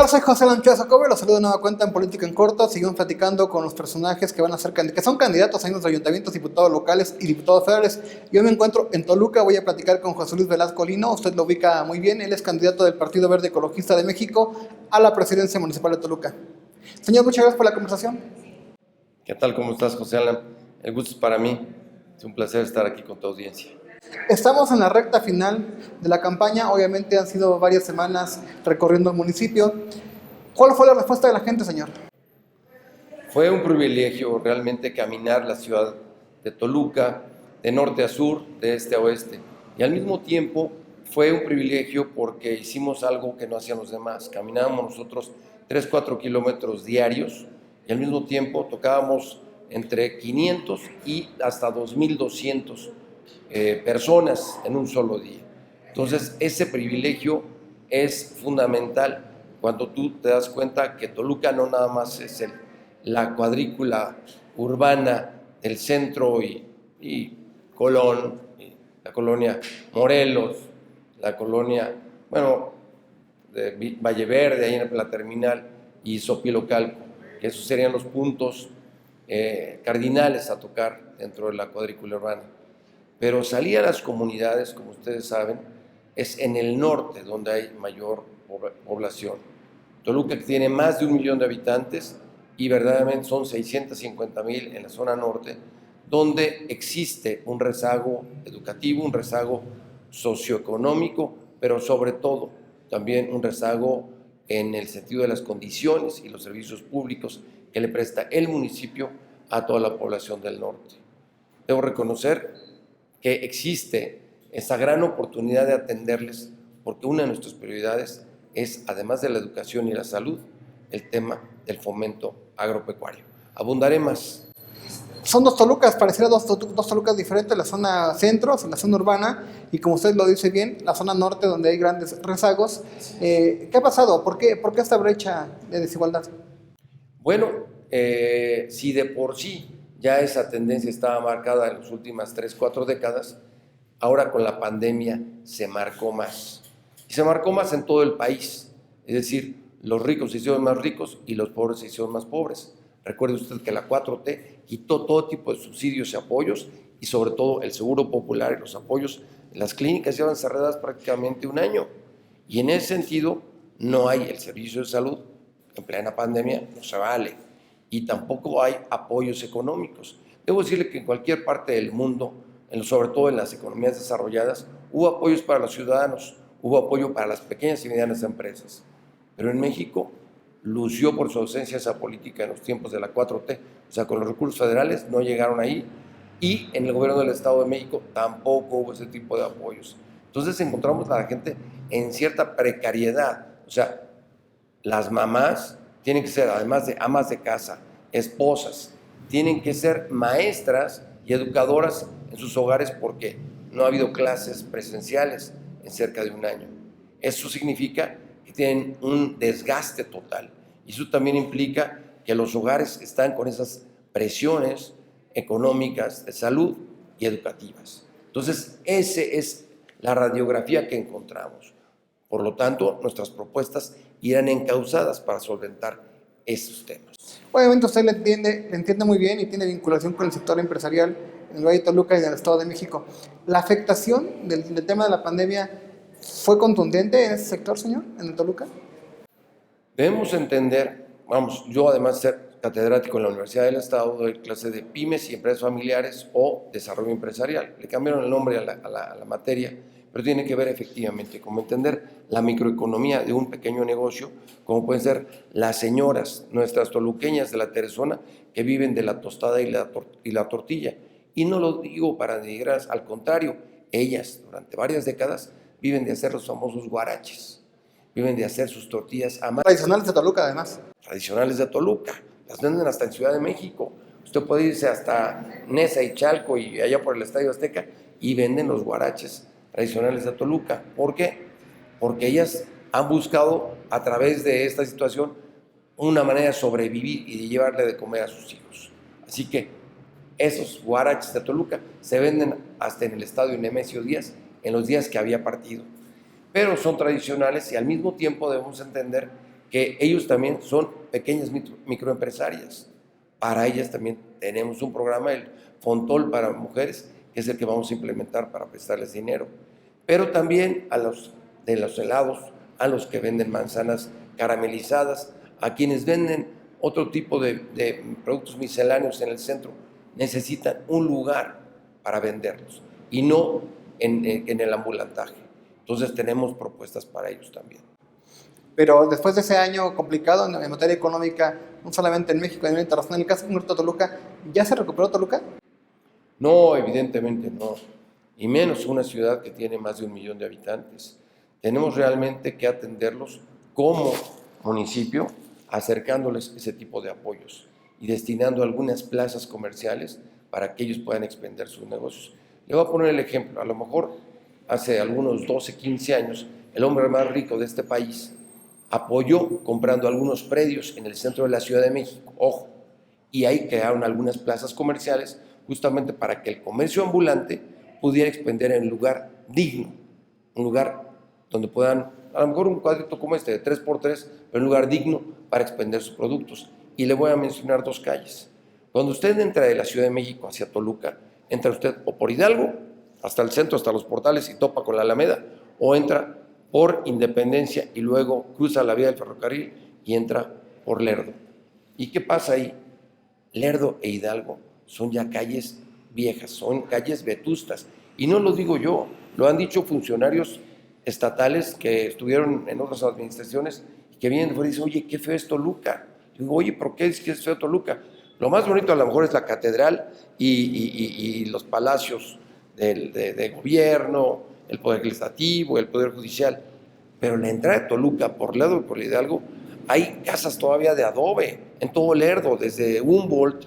Soy José Lanchua Jacobo y los saludo de nueva cuenta en Política en Corto. Seguimos platicando con los personajes que van a ser que son candidatos a los ayuntamientos, diputados locales y diputados federales. Yo me encuentro en Toluca, voy a platicar con José Luis Velasco Lino, usted lo ubica muy bien, él es candidato del Partido Verde Ecologista de México a la presidencia municipal de Toluca. Señor, muchas gracias por la conversación. ¿Qué tal? ¿Cómo estás, José Alan? El gusto es para mí, es un placer estar aquí con tu audiencia. Estamos en la recta final de la campaña, obviamente han sido varias semanas recorriendo el municipio. ¿Cuál fue la respuesta de la gente, señor? Fue un privilegio realmente caminar la ciudad de Toluca, de norte a sur, de este a oeste. Y al mismo tiempo fue un privilegio porque hicimos algo que no hacían los demás. Caminábamos nosotros 3-4 kilómetros diarios y al mismo tiempo tocábamos entre 500 y hasta 2,200 personas en un solo día. Entonces, ese privilegio es fundamental cuando tú te das cuenta que Toluca no nada más es la cuadrícula urbana del centro y Colón, y la colonia Morelos, la colonia, de Valle Verde, ahí en la terminal, y Xochipilco, que esos serían los puntos cardinales a tocar dentro de la cuadrícula urbana. Pero salir a las comunidades, como ustedes saben, es en el norte donde hay mayor población. Toluca tiene más de 1 millón de habitantes y verdaderamente son 650,000 en la zona norte, donde existe un rezago educativo, un rezago socioeconómico, pero sobre todo también un rezago en el sentido de las condiciones y los servicios públicos que le presta el municipio a toda la población del norte. Debo reconocer que existe esa gran oportunidad de atenderles, porque una de nuestras prioridades es, además de la educación y la salud, el tema del fomento agropecuario. Abundaré más. Son dos Tolucas, pareciera dos Tolucas diferentes, la zona centro, la zona urbana, y como usted lo dice bien, la zona norte donde hay grandes rezagos. ¿Qué ha pasado? ¿Por qué esta brecha de desigualdad? Bueno, si de por sí ya esa tendencia estaba marcada en las últimas 3-4 décadas, ahora con la pandemia se marcó más. Y se marcó más en todo el país, es decir, los ricos se hicieron más ricos y los pobres se hicieron más pobres. Recuerde usted que la 4T quitó todo tipo de subsidios y apoyos y sobre todo el seguro popular y los apoyos. Las clínicas llevan cerradas prácticamente 1 año y en ese sentido no hay el servicio de salud. En plena pandemia no se vale y tampoco hay apoyos económicos. Debo decirle que en cualquier parte del mundo, sobre todo en las economías desarrolladas, hubo apoyos para los ciudadanos, hubo apoyo para las pequeñas y medianas empresas. Pero en México lució por su ausencia esa política en los tiempos de la 4T, o sea, con los recursos federales no llegaron ahí y en el gobierno del Estado de México tampoco hubo ese tipo de apoyos. Entonces encontramos a la gente en cierta precariedad, o sea, las mamás tienen que ser, además de amas de casa, esposas, tienen que ser maestras y educadoras en sus hogares porque no ha habido clases presenciales en cerca de 1 año. Eso significa que tienen un desgaste total y eso también implica que los hogares están con esas presiones económicas, de salud y educativas. Entonces, esa es la radiografía que encontramos. Por lo tanto, nuestras propuestas irán encauzadas para solventar esos temas. Obviamente usted le entiende muy bien y tiene vinculación con el sector empresarial en el Valle de Toluca y en el Estado de México. ¿La afectación del tema de la pandemia fue contundente en ese sector, señor, en el Toluca? Debemos entender, yo además de ser catedrático en la Universidad del Estado, doy clase de pymes y empresas familiares o desarrollo empresarial. Le cambiaron el nombre a la materia, pero tiene que ver efectivamente con entender la microeconomía de un pequeño negocio, como pueden ser las señoras, nuestras toluqueñas de la Teresona, que viven de la tostada y la tortilla. Y no lo digo para denigrar, al contrario, ellas durante varias décadas viven de hacer los famosos guaraches, viven de hacer sus tortillas a mano. Tradicionales de Toluca, además. Tradicionales de Toluca, las venden hasta en Ciudad de México. Usted puede irse hasta Neza y Chalco y allá por el Estadio Azteca y venden los guaraches tradicionales de Toluca. ¿Por qué? Porque ellas han buscado a través de esta situación una manera de sobrevivir y de llevarle de comer a sus hijos. Así que esos guaraches de Toluca se venden hasta en el estadio Nemesio Díaz en los días que había partido. Pero son tradicionales y al mismo tiempo debemos entender que ellos también son pequeñas microempresarias. Para ellas también tenemos un programa, el Fontol para mujeres, que es el que vamos a implementar para prestarles dinero. Pero también a los de los helados, a los que venden manzanas caramelizadas, a quienes venden otro tipo de productos misceláneos en el centro, necesitan un lugar para venderlos y no en el ambulantaje. Entonces tenemos propuestas para ellos también. Pero después de ese año complicado en materia económica, no solamente en México, a nivel internacional, en el caso concreto de Toluca, ¿ya se recuperó Toluca? No, evidentemente no, y menos una ciudad que tiene más de 1 millón de habitantes. Tenemos realmente que atenderlos como municipio, acercándoles ese tipo de apoyos y destinando algunas plazas comerciales para que ellos puedan expandir sus negocios. Le voy a poner el ejemplo, a lo mejor hace algunos 12, 15 años, el hombre más rico de este país apoyó comprando algunos predios en el centro de la Ciudad de México, ojo, y ahí crearon algunas plazas comerciales justamente para que el comercio ambulante pudiera expandir en un lugar digno, un lugar donde puedan, a lo mejor un cuadrito como este de 3x3, pero un lugar digno para expandir sus productos. Y le voy a mencionar 2 calles. Cuando usted entra de la Ciudad de México hacia Toluca, entra usted o por Hidalgo, hasta el centro, hasta los portales y topa con la Alameda, o entra por Independencia y luego cruza la vía del ferrocarril y entra por Lerdo. ¿Y qué pasa ahí? Lerdo e Hidalgo son ya calles viejas, son calles vetustas. Y no lo digo yo, lo han dicho funcionarios estatales que estuvieron en otras administraciones y que vienen y dicen, oye, qué feo es Toluca. Yo digo, oye, ¿por qué es que es feo Toluca? Lo más bonito a lo mejor es la catedral y los palacios de gobierno, el poder legislativo, el poder judicial. Pero en la entrada de Toluca, por Lerdo y por Hidalgo, hay casas todavía de adobe, en todo Lerdo, desde Humboldt,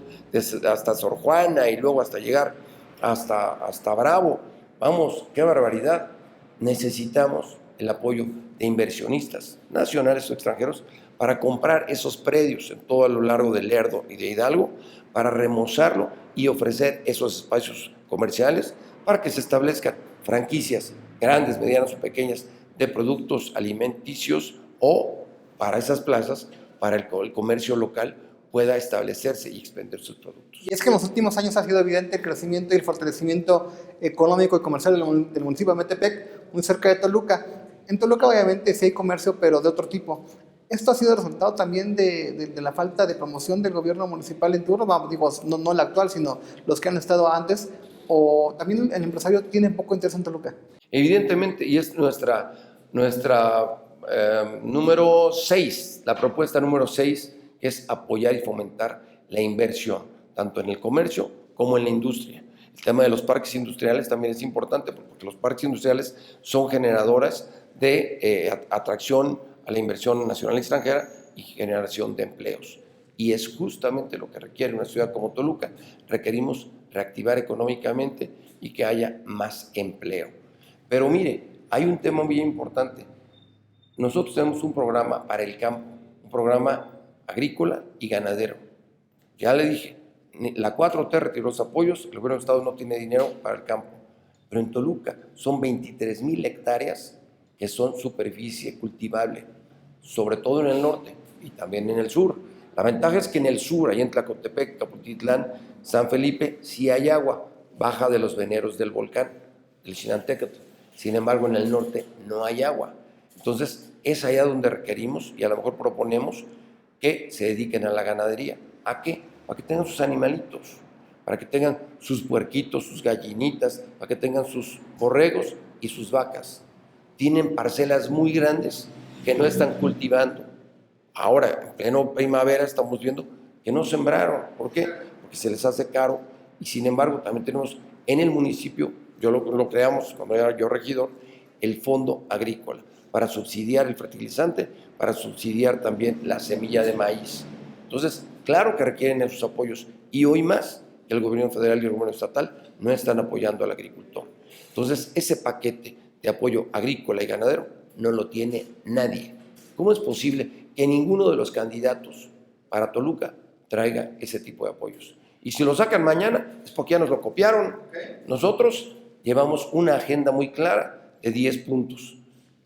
hasta Sor Juana y luego hasta llegar hasta Bravo. Vamos, qué barbaridad. Necesitamos el apoyo de inversionistas, nacionales o extranjeros, para comprar esos predios en todo a lo largo de Lerdo y de Hidalgo, para remozarlo y ofrecer esos espacios comerciales para que se establezcan franquicias grandes, medianas o pequeñas de productos alimenticios o para esas plazas, para el comercio local pueda establecerse y expandir sus productos. Y es que en los últimos años ha sido evidente el crecimiento y el fortalecimiento económico y comercial del municipio de Metepec, muy cerca de Toluca. En Toluca obviamente sí hay comercio, pero de otro tipo. ¿Esto ha sido resultado también de la falta de promoción del gobierno municipal en turno? Digo, no el actual, sino los que han estado antes. ¿O también el empresario tiene poco interés en Toluca? Evidentemente, y es nuestra número 6, la propuesta número 6, que es apoyar y fomentar la inversión, tanto en el comercio como en la industria. El tema de los parques industriales también es importante, porque los parques industriales son generadoras de atracción a la inversión nacional y extranjera y generación de empleos. Y es justamente lo que requiere una ciudad como Toluca. Requerimos reactivar económicamente y que haya más empleo. Pero mire, hay un tema muy importante. Nosotros tenemos un programa para el campo, un programa agrícola y ganadero. Ya le dije, la 4T retiró los apoyos, el gobierno del Estado no tiene dinero para el campo. Pero en Toluca son 23,000 hectáreas que son superficie cultivable, sobre todo en el norte y también en el sur. La ventaja es que en el sur, allá en Tlacotepec, Caputitlán, San Felipe, sí hay agua, baja de los veneros del volcán, del Xinantécatl. Sin embargo, en el norte no hay agua. Entonces, es allá donde requerimos y a lo mejor proponemos que se dediquen a la ganadería. ¿A qué? Para que tengan sus animalitos, para que tengan sus puerquitos, sus gallinitas, para que tengan sus borregos y sus vacas. Tienen parcelas muy grandes que no están cultivando. Ahora, en pleno primavera, estamos viendo que no sembraron. ¿Por qué? Porque se les hace caro y sin embargo también tenemos en el municipio, yo lo creamos cuando era yo regidor, el fondo agrícola para subsidiar el fertilizante, para subsidiar también la semilla de maíz. Entonces, claro que requieren esos apoyos y hoy más que el gobierno federal y el gobierno estatal no están apoyando al agricultor. Entonces, ese paquete de apoyo agrícola y ganadero no lo tiene nadie. ¿Cómo es posible que ninguno de los candidatos para Toluca traiga ese tipo de apoyos? Y si lo sacan mañana es porque ya nos lo copiaron. Nosotros llevamos una agenda muy clara de 10 puntos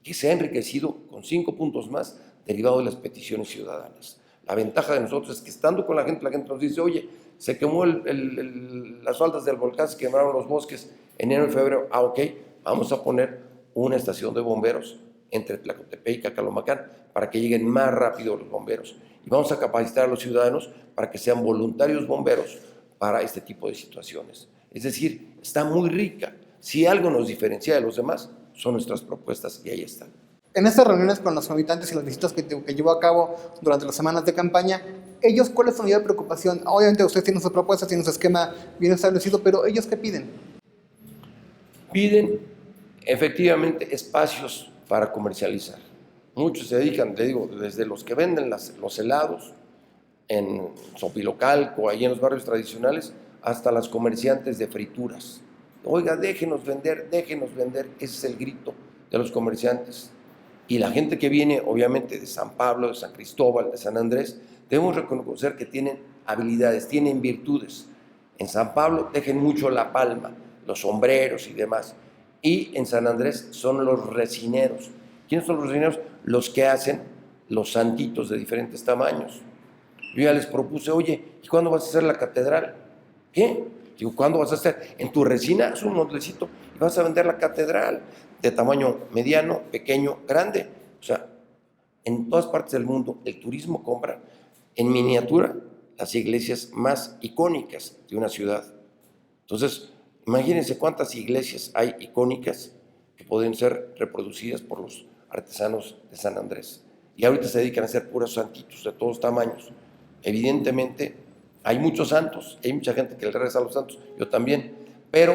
que se ha enriquecido con 5 puntos más derivado de las peticiones ciudadanas. La ventaja de nosotros es que estando con la gente nos dice, oye, se quemó las faldas del volcán, se quemaron los bosques en enero y febrero. Ah, ok, vamos a poner una estación de bomberos entre Tlacotepec y Cacalomacán para que lleguen más rápido los bomberos. Y vamos a capacitar a los ciudadanos para que sean voluntarios bomberos para este tipo de situaciones. Es decir, está muy rica. Si algo nos diferencia de los demás, son nuestras propuestas y ahí están. En estas reuniones con los habitantes y las visitas que llevó a cabo durante las semanas de campaña, ellos, ¿cuál es su mayor preocupación? Obviamente ustedes tienen sus propuestas, tienen su esquema bien establecido, pero ¿ellos qué piden? Piden efectivamente espacios para comercializar. Muchos se dedican, te digo, desde los que venden los helados en Sopilocalco, ahí en los barrios tradicionales, hasta las comerciantes de frituras. Oiga, déjenos vender, ese es el grito de los comerciantes. Y la gente que viene, obviamente, de San Pablo, de San Cristóbal, de San Andrés, debemos reconocer que tienen habilidades, tienen virtudes. En San Pablo dejen mucho la palma, los sombreros y demás. Y en San Andrés son los resineros. ¿Quiénes son los resineros? Los que hacen los santitos de diferentes tamaños. Yo ya les propuse, oye, ¿y cuándo vas a hacer la catedral? ¿Qué? Digo, ¿cuándo vas a hacer? En tu resina, haz un modelecito y vas a vender la catedral de tamaño mediano, pequeño, grande. O sea, en todas partes del mundo el turismo compra en miniatura las iglesias más icónicas de una ciudad. Entonces, imagínense cuántas iglesias hay icónicas que pueden ser reproducidas por los artesanos de San Andrés. Y ahorita se dedican a hacer puros santitos de todos tamaños. Evidentemente, hay muchos santos, hay mucha gente que le reza a los santos, yo también, pero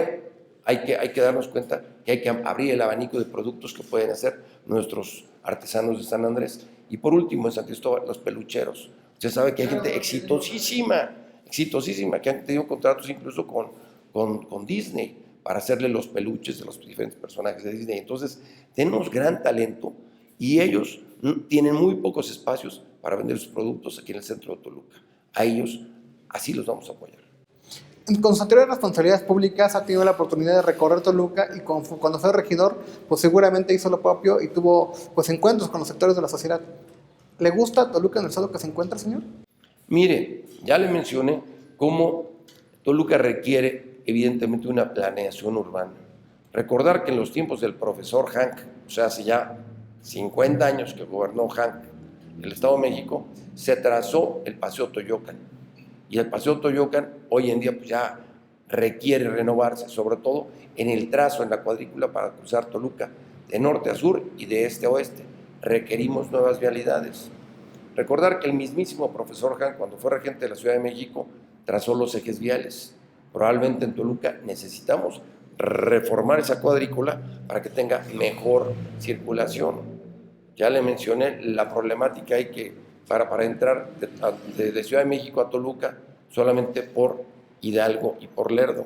hay que darnos cuenta que hay que abrir el abanico de productos que pueden hacer nuestros artesanos de San Andrés. Y por último, en San Cristóbal, los pelucheros. Usted sabe que hay gente exitosísima, que han tenido contratos incluso con Disney para hacerle los peluches de los diferentes personajes de Disney. Entonces, tenemos gran talento y ellos tienen muy pocos espacios para vender sus productos aquí en el centro de Toluca. A ellos así los vamos a apoyar. Con sus anteriores responsabilidades públicas ha tenido la oportunidad de recorrer Toluca y cuando fue regidor, pues seguramente hizo lo propio y tuvo pues encuentros con los sectores de la sociedad. ¿Le gusta Toluca en el estado que se encuentra, señor? Mire, ya le mencioné cómo Toluca requiere evidentemente una planeación urbana. Recordar que en los tiempos del profesor Hank, o sea, hace ya 50 años que gobernó Hank el Estado de México, se trazó el Paseo Toyocan. Y el Paseo Toyocan hoy en día pues ya requiere renovarse, sobre todo en el trazo, en la cuadrícula para cruzar Toluca de norte a sur y de este a oeste. Requerimos nuevas vialidades. Recordar que el mismísimo profesor Han, cuando fue regente de la Ciudad de México, trazó los ejes viales. Probablemente en Toluca necesitamos reformar esa cuadrícula para que tenga mejor circulación. Ya le mencioné la problemática hay que para entrar de Ciudad de México a Toluca solamente por Hidalgo y por Lerdo.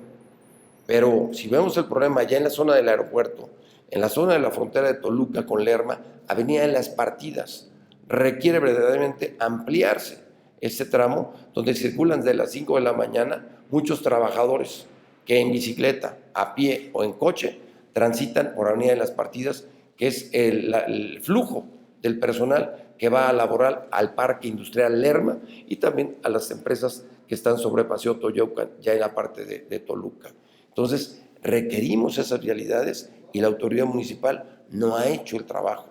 Pero si vemos el problema ya en la zona del aeropuerto, en la zona de la frontera de Toluca con Lerma, Avenida de las Partidas, requiere verdaderamente ampliarse este tramo donde circulan desde las 5 de la mañana muchos trabajadores que en bicicleta, a pie o en coche transitan por Avenida de las Partidas, que es el flujo del personal que va a laborar al Parque Industrial Lerma y también a las empresas que están sobre Paseo Toyocan, ya en la parte de Toluca. Entonces, requerimos esas vialidades y la autoridad municipal no ha hecho el trabajo.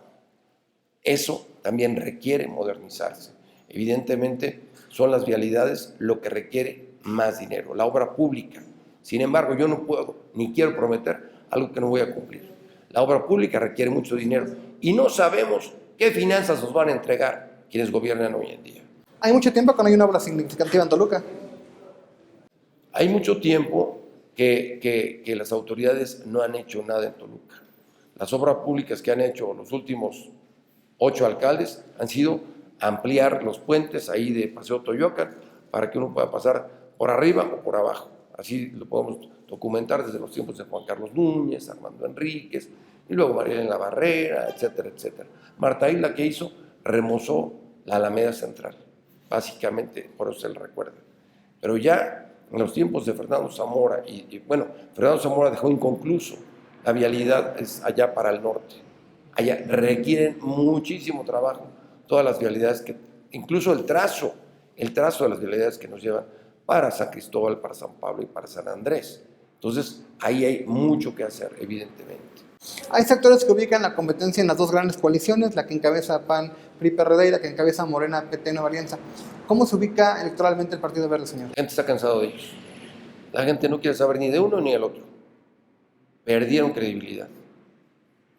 Eso también requiere modernizarse. Evidentemente, son las vialidades lo que requiere más dinero, la obra pública. Sin embargo, yo no puedo ni quiero prometer algo que no voy a cumplir. La obra pública requiere mucho dinero y no sabemos qué finanzas nos van a entregar quienes gobiernan hoy en día. Hay mucho tiempo que no hay una obra significativa en Toluca. Hay mucho tiempo que las autoridades no han hecho nada en Toluca. Las obras públicas que han hecho los últimos 8 alcaldes han sido ampliar los puentes ahí de Paseo Toyocan para que uno pueda pasar por arriba o por abajo. Así lo podemos documentar desde los tiempos de Juan Carlos Núñez, Armando Enríquez, y luego María Elena Barrera, etcétera, etcétera. Marta Isla, ¿qué hizo? Remozó la Alameda Central, básicamente, por eso se le recuerda. Pero ya en los tiempos de Fernando Zamora, Fernando Zamora dejó inconcluso la vialidad es allá para el norte. Allá requieren muchísimo trabajo todas las vialidades incluso el trazo de las vialidades que nos llevan para San Cristóbal, para San Pablo y para San Andrés. Entonces, ahí hay mucho que hacer, evidentemente. Hay sectores que ubican la competencia en las dos grandes coaliciones, la que encabeza PAN, PRI, PRD y la que encabeza Morena, PT, Nueva Alianza. ¿Cómo se ubica electoralmente el Partido Verde, señor? La gente está cansado de ellos. La gente no quiere saber ni de uno ni del otro. Perdieron credibilidad.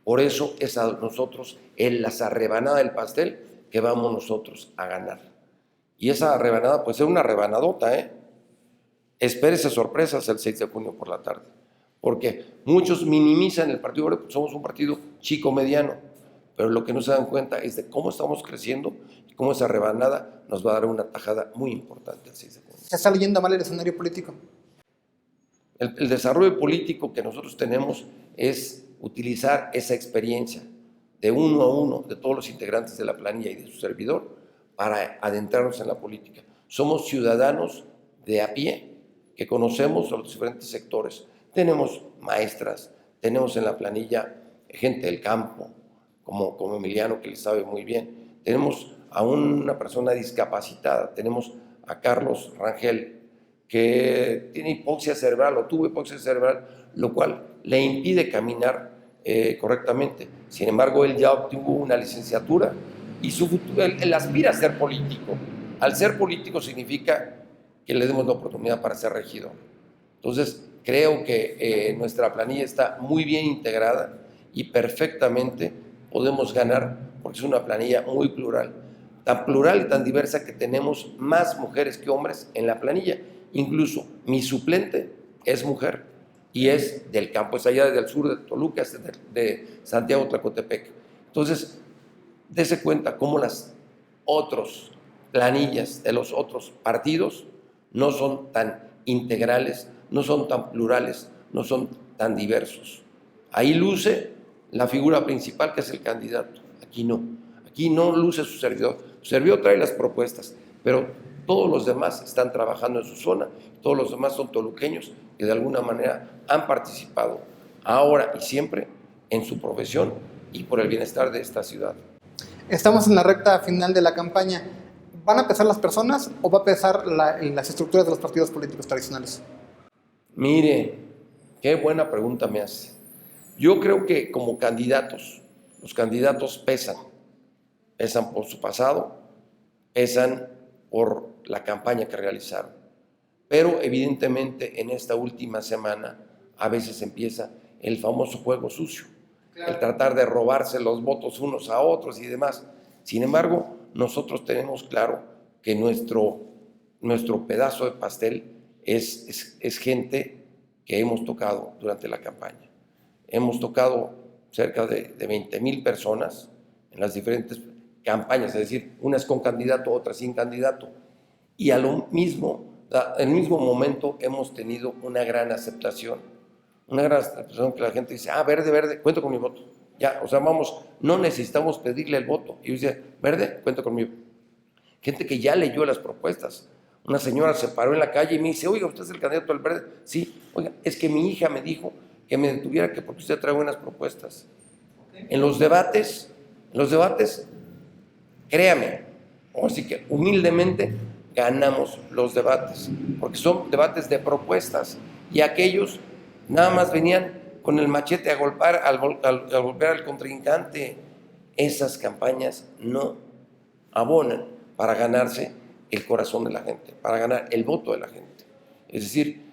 Por eso es a nosotros la rebanada del pastel que vamos nosotros a ganar. Y esa rebanada puede ser una rebanadota, ¿eh? Espérese sorpresas el 6 de junio por la tarde. Porque muchos minimizan el Partido Verde porque somos un partido chico mediano, pero lo que no se dan cuenta es de cómo estamos creciendo y cómo esa rebanada nos va a dar una tajada muy importante el 6 de junio. ¿Se está leyendo mal el escenario político? El desarrollo político que nosotros tenemos es utilizar esa experiencia de uno a uno de todos los integrantes de la planilla y de su servidor para adentrarnos en la política. Somos ciudadanos de a pie que conocemos los diferentes sectores. Tenemos maestras, tenemos en la planilla gente del campo, como Emiliano, que le sabe muy bien. Tenemos a una persona discapacitada, tenemos a Carlos Rangel, que tiene hipoxia cerebral, o tuvo hipoxia cerebral, lo cual le impide caminar correctamente. Sin embargo, él ya obtuvo una licenciatura y su futuro, él aspira a ser político. Al ser político significa que le demos la oportunidad para ser regidor. Entonces, creo que nuestra planilla está muy bien integrada y perfectamente podemos ganar, porque es una planilla muy plural, tan plural y tan diversa que tenemos más mujeres que hombres en la planilla. Incluso mi suplente es mujer y es del campo, es allá del sur de Toluca, es de Santiago Tlacotepec. Entonces, dése cuenta cómo las otras planillas de los otros partidos no son tan integrales, no son tan plurales, no son tan diversos. Ahí luce la figura principal, que es el candidato. Aquí no luce su servidor. Su servidor trae las propuestas, pero todos los demás están trabajando en su zona, todos los demás son toluqueños que de alguna manera han participado ahora y siempre en su profesión y por el bienestar de esta ciudad. Estamos en la recta final de la campaña. ¿Van a pesar las personas o va a pesar las estructuras de los partidos políticos tradicionales? Mire, qué buena pregunta me hace. Yo creo que como candidatos, los candidatos pesan por su pasado, pesan por la campaña que realizaron. Pero evidentemente en esta última semana a veces empieza el famoso juego sucio, claro, el tratar de robarse los votos unos a otros y demás. Sin embargo, nosotros tenemos claro que nuestro pedazo de pastel es gente que hemos tocado durante la campaña. Hemos tocado cerca de 20,000 personas en las diferentes campañas, es decir, unas con candidato, otras sin candidato. Y al mismo momento hemos tenido una gran aceptación que la gente dice, verde, verde, cuento con mi voto. Ya, o sea, vamos, no necesitamos pedirle el voto. Y yo decía, verde, cuento conmigo. Gente que ya leyó las propuestas. Una señora se paró en la calle y me dice, oiga, ¿usted es el candidato del verde? Sí, oiga, es que mi hija me dijo que me detuviera porque usted trae buenas propuestas. En los debates, créame, así que humildemente ganamos los debates, porque son debates de propuestas y aquellos nada más venían con el machete a golpear al contrincante. Esas campañas no abonan para ganarse el corazón de la gente, para ganar el voto de la gente. Es decir,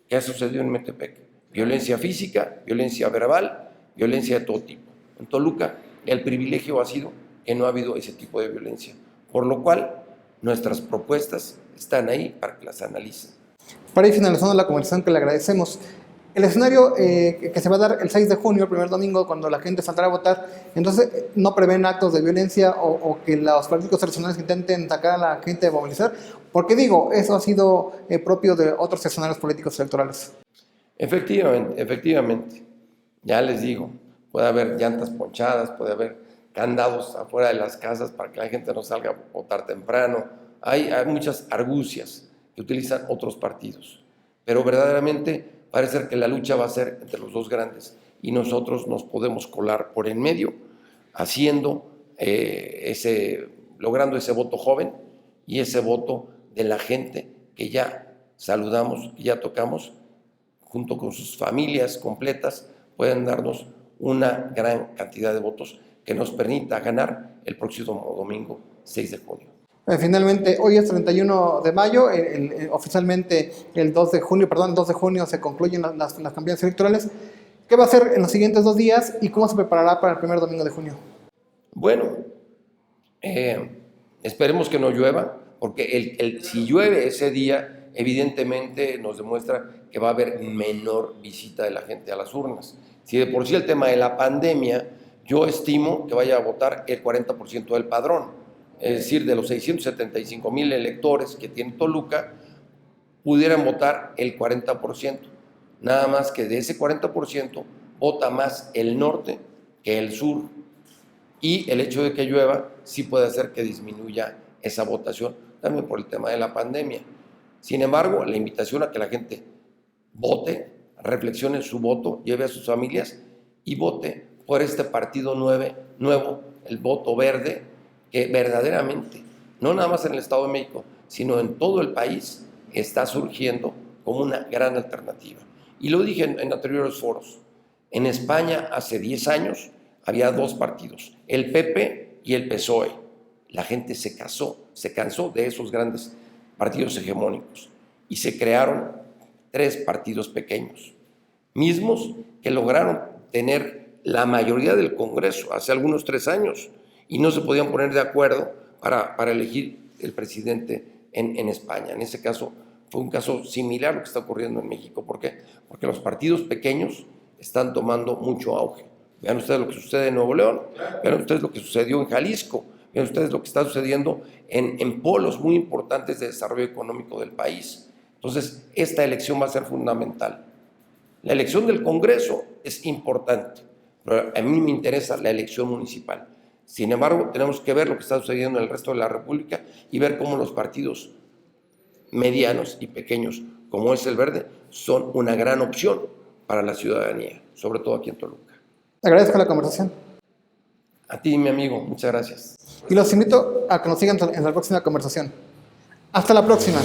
¿qué ha sucedido en Metepec? Violencia física, violencia verbal, violencia de todo tipo. En Toluca el privilegio ha sido que no ha habido ese tipo de violencia, por lo cual nuestras propuestas están ahí para que las analicen. Para ir finalizando la conversación, que le agradecemos, el escenario que se va a dar el 6 de junio, el primer domingo, cuando la gente saldrá a votar, entonces no prevén actos de violencia o que los políticos tradicionales intenten sacar a la gente de movilizar, porque digo, eso ha sido propio de otros escenarios políticos electorales. Efectivamente, ya les digo, puede haber llantas ponchadas, puede haber candados afuera de las casas para que la gente no salga a votar temprano. Hay muchas argucias que utilizan otros partidos, pero verdaderamente parece que la lucha va a ser entre los dos grandes y nosotros nos podemos colar por en medio haciendo logrando ese voto joven y ese voto de la gente que ya saludamos, que ya tocamos, junto con sus familias completas, pueden darnos una gran cantidad de votos que nos permita ganar el próximo domingo 6 de junio. Finalmente, hoy es 31 de mayo, oficialmente el 2 de junio se concluyen las campañas electorales. ¿Qué va a hacer en los siguientes 2 días y cómo se preparará para el primer domingo de junio? Bueno, esperemos que no llueva, porque si llueve ese día, evidentemente nos demuestra que va a haber menor visita de la gente a las urnas. Si de por sí el tema de la pandemia, yo estimo que vaya a votar el 40% del padrón. Es decir, de los 675,000 electores que tiene Toluca, pudieran votar el 40%. Nada más que de ese 40% vota más el norte que el sur. Y el hecho de que llueva sí puede hacer que disminuya esa votación, también por el tema de la pandemia. Sin embargo, la invitación a que la gente vote, reflexione su voto, lleve a sus familias y vote por este partido nuevo, el voto verde, que verdaderamente, no nada más en el Estado de México, sino en todo el país, está surgiendo como una gran alternativa. Y lo dije en anteriores foros. En España, hace 10 años, había 2 partidos, el PP y el PSOE. La gente se cansó de esos grandes partidos hegemónicos y se crearon 3 partidos pequeños, mismos que lograron tener la mayoría del Congreso hace algunos 3 años y no se podían poner de acuerdo para elegir el presidente en España. En ese caso fue un caso similar a lo que está ocurriendo en México. ¿Por qué? Porque los partidos pequeños están tomando mucho auge. Vean ustedes lo que sucede en Nuevo León, vean ustedes lo que sucedió en Jalisco, vean ustedes lo que está sucediendo en polos muy importantes de desarrollo económico del país. Entonces, esta elección va a ser fundamental. La elección del Congreso es importante, pero a mí me interesa la elección municipal. Sin embargo, tenemos que ver lo que está sucediendo en el resto de la República y ver cómo los partidos medianos y pequeños, como es el Verde, son una gran opción para la ciudadanía, sobre todo aquí en Toluca. Te agradezco la conversación. A ti, mi amigo, muchas gracias. Y los invito a que nos sigan en la próxima conversación. Hasta la próxima.